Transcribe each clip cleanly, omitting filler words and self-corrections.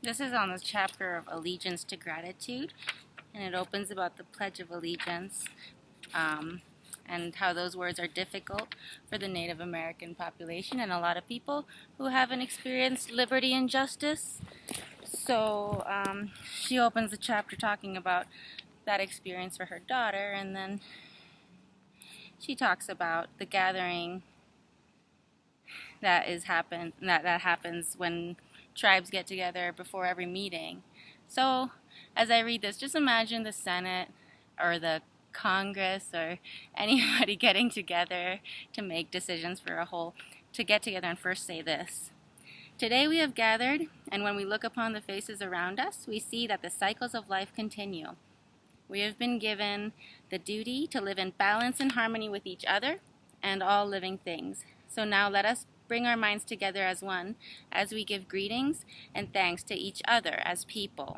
This is on the chapter of Allegiance to Gratitude, and it opens about the Pledge of Allegiance and how those words are difficult for the Native American population and a lot of people who haven't experienced liberty and justice. So she opens the chapter talking about that experience for her daughter, and then she talks about the gathering that happens when tribes get together before every meeting. So as I read this, just imagine the Senate or the Congress or anybody getting together to make decisions for to get together and first say this. Today we have gathered, and when we look upon the faces around us, we see that the cycles of life continue. We have been given the duty to live in balance and harmony with each other and all living things. So now let us bring our minds together as one, as we give greetings and thanks to each other as people.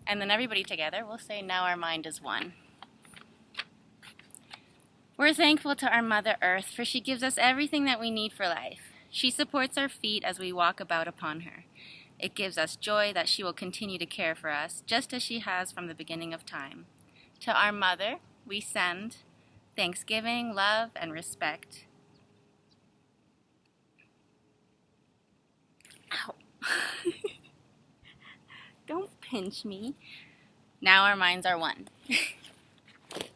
And then everybody together will say, now our mind is one. We're thankful to our Mother Earth, for she gives us everything that we need for life. She supports our feet as we walk about upon her. It gives us joy that she will continue to care for us, just as she has from the beginning of time. To our Mother, we send thanksgiving, love, and respect. Ow. Don't pinch me. Now our minds are one.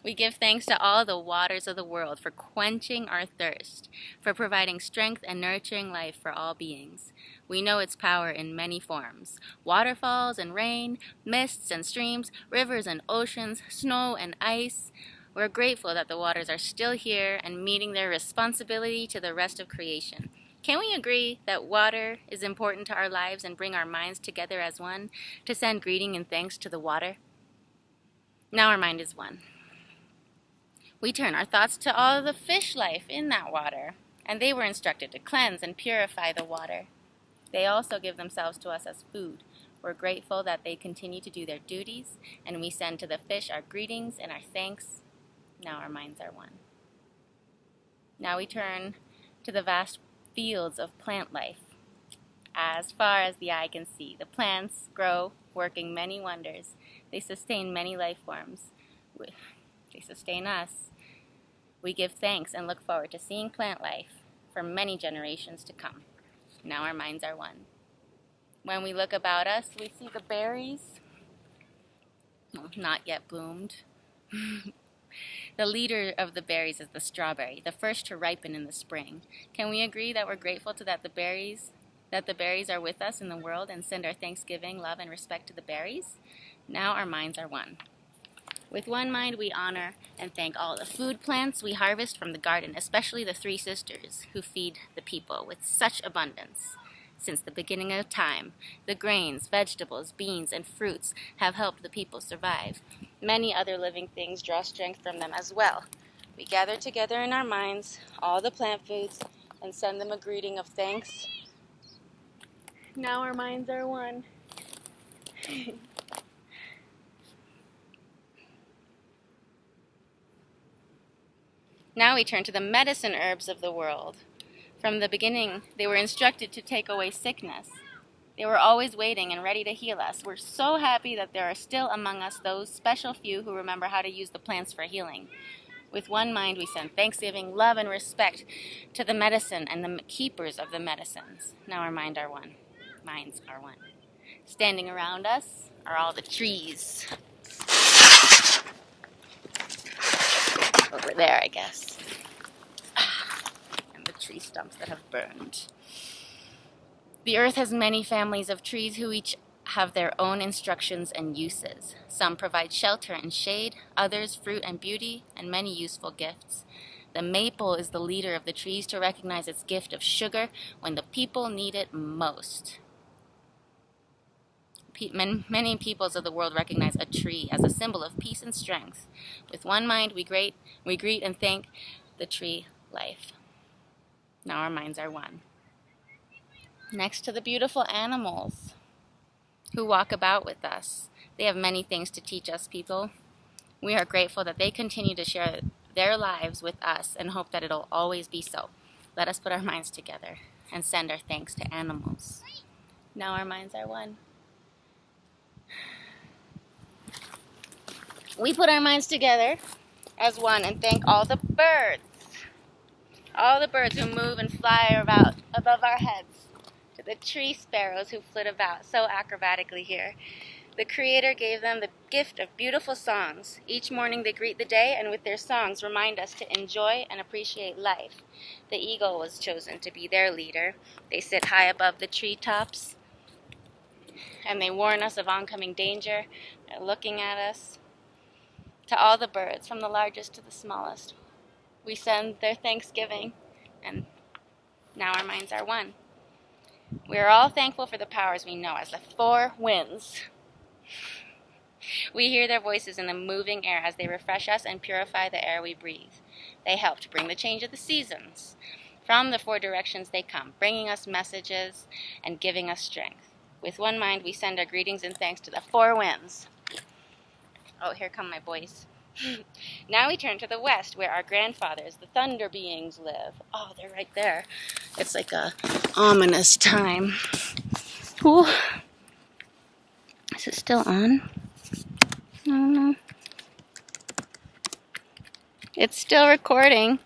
We give thanks to all the waters of the world for quenching our thirst, for providing strength and nurturing life for all beings. We know its power in many forms: waterfalls and rain, mists and streams, rivers and oceans, snow and ice. We're grateful that the waters are still here and meeting their responsibility to the rest of creation. Can we agree that water is important to our lives and bring our minds together as one to send greeting and thanks to the water? Now our mind is one. We turn our thoughts to all the fish life in that water, and they were instructed to cleanse and purify the water. They also give themselves to us as food. We're grateful that they continue to do their duties, and we send to the fish our greetings and our thanks. Now our minds are one. Now we turn to the vast fields of plant life. As far as the eye can see, the plants grow, working many wonders. They sustain many life forms. They sustain us. We give thanks and look forward to seeing plant life for many generations to come. Now our minds are one. When we look about us, we see the berries, not yet bloomed. The leader of the berries is the strawberry, the first to ripen in the spring. Can we agree that we're grateful that the berries are with us in the world, and send our thanksgiving, love, and respect to the berries? Now our minds are one. With one mind, we honor and thank all the food plants we harvest from the garden, especially the three sisters who feed the people with such abundance. Since the beginning of time, the grains, vegetables, beans, and fruits have helped the people survive. Many other living things draw strength from them as well. We gather together in our minds all the plant foods and send them a greeting of thanks. Now our minds are one. Now we turn to the medicine herbs of the world. From the beginning, they were instructed to take away sickness. They were always waiting and ready to heal us. We're so happy that there are still among us those special few who remember how to use the plants for healing. With one mind, we send thanksgiving, love, and respect to the medicine and the keepers of the medicines. Now our minds are one. Standing around us are all the trees. Over there, I guess. And the tree stumps that have burned. The earth has many families of trees who each have their own instructions and uses. Some provide shelter and shade, others fruit and beauty, and many useful gifts. The maple is the leader of the trees to recognize its gift of sugar when the people need it most. Many peoples of the world recognize a tree as a symbol of peace and strength. With one mind, we greet and thank the tree life. Now our minds are one. Next to the beautiful animals who walk about with us. They have many things to teach us people. We are grateful that they continue to share their lives with us and hope that it'll always be so. Let us put our minds together and send our thanks to animals. Now our minds are one. We put our minds together as one and thank all the birds who move and fly about above our heads, to the tree sparrows who flit about so acrobatically here. The Creator gave them the gift of beautiful songs. Each morning they greet the day, and with their songs remind us to enjoy and appreciate life. The eagle was chosen to be their leader. They sit high above the treetops, and they warn us of oncoming danger. They're looking at us. To all the birds, from the largest to the smallest, we send their thanksgiving, and now our minds are one. We are all thankful for the powers we know as the four winds. We hear their voices in the moving air as they refresh us and purify the air we breathe. They help to bring the change of the seasons. From the four directions they come, bringing us messages and giving us strength. With one mind, we send our greetings and thanks to the four winds. Oh, here come my boys. Now we turn to the west, where our grandfathers, the thunder beings, live. Oh, they're right there. It's like a ominous time. Ooh. Is it still on? I don't know. It's still recording.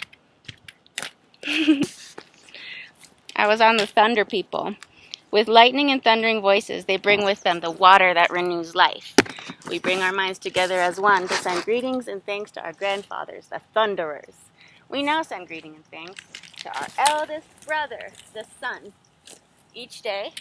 I was on the thunder people. With lightning and thundering voices, they bring with them the water that renews life. We bring our minds together as one to send greetings and thanks to our grandfathers, the thunderers. We now send greetings and thanks to our eldest brother, the sun. Each day,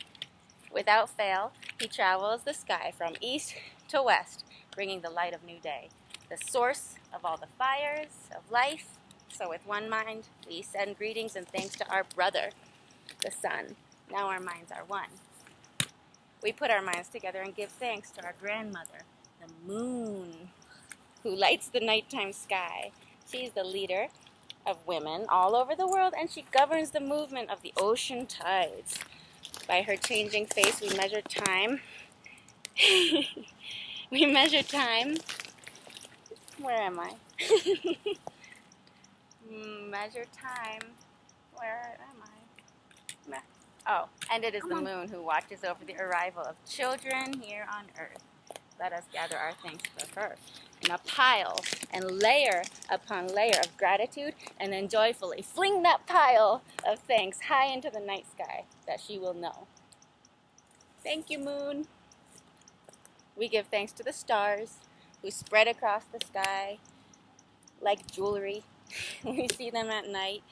without fail, he travels the sky from east to west, bringing the light of new day, the source of all the fires of life. So with one mind, we send greetings and thanks to our brother, the sun. Now our minds are one. We put our minds together and give thanks to our grandmother, the moon, who lights the nighttime sky. She's the leader of women all over the world, and she governs the movement of the ocean tides. By her changing face, we measure time. We measure time. Where am I? Measure time. Where am I? Oh, and it is the moon who watches over the arrival of children here on earth. Let us gather our thanks for her in a pile and layer upon layer of gratitude, and then joyfully fling that pile of thanks high into the night sky that she will know. Thank you, moon. We give thanks to the stars who spread across the sky like jewelry. We see them at night,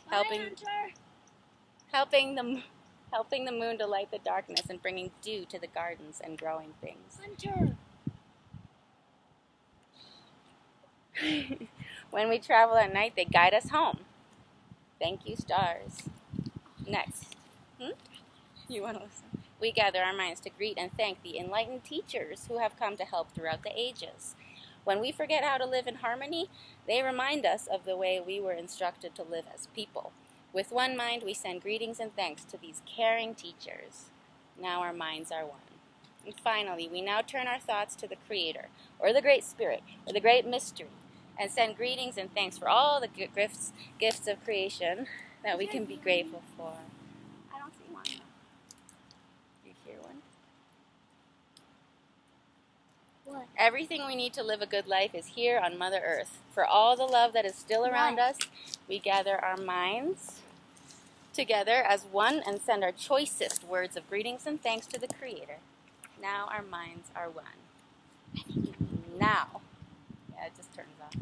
helping the moon to light the darkness and bringing dew to the gardens and growing things. Hunter. When we travel at night, they guide us home. Thank you, stars. Next. You want to listen? We gather our minds to greet and thank the enlightened teachers who have come to help throughout the ages. When we forget how to live in harmony, they remind us of the way we were instructed to live as people. With one mind, we send greetings and thanks to these caring teachers. Now our minds are one. And finally, we now turn our thoughts to the Creator, or the Great Spirit, or the Great Mystery, and send greetings and thanks for all the gifts of creation that we can be grateful for. I don't see one. Do you hear one? What? Everything we need to live a good life is here on Mother Earth. For all the love that is still around us, we gather our minds together as one and send our choicest words of greetings and thanks to the Creator. Now our minds are one. Now, it just turns off.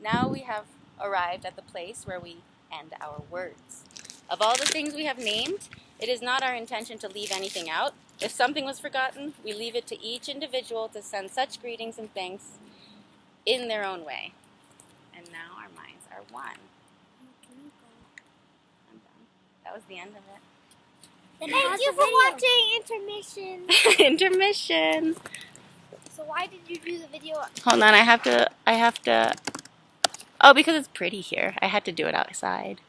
Now we have arrived at the place where we end our words. Of all the things we have named, it is not our intention to leave anything out. If something was forgotten, we leave it to each individual to send such greetings and thanks in their own way. And now our minds are one. I'm done. That was the end of it. Thank you for watching Intermission. Intermission. So why did you do the video? Hold on, I have to, oh, because it's pretty here. I had to do it outside.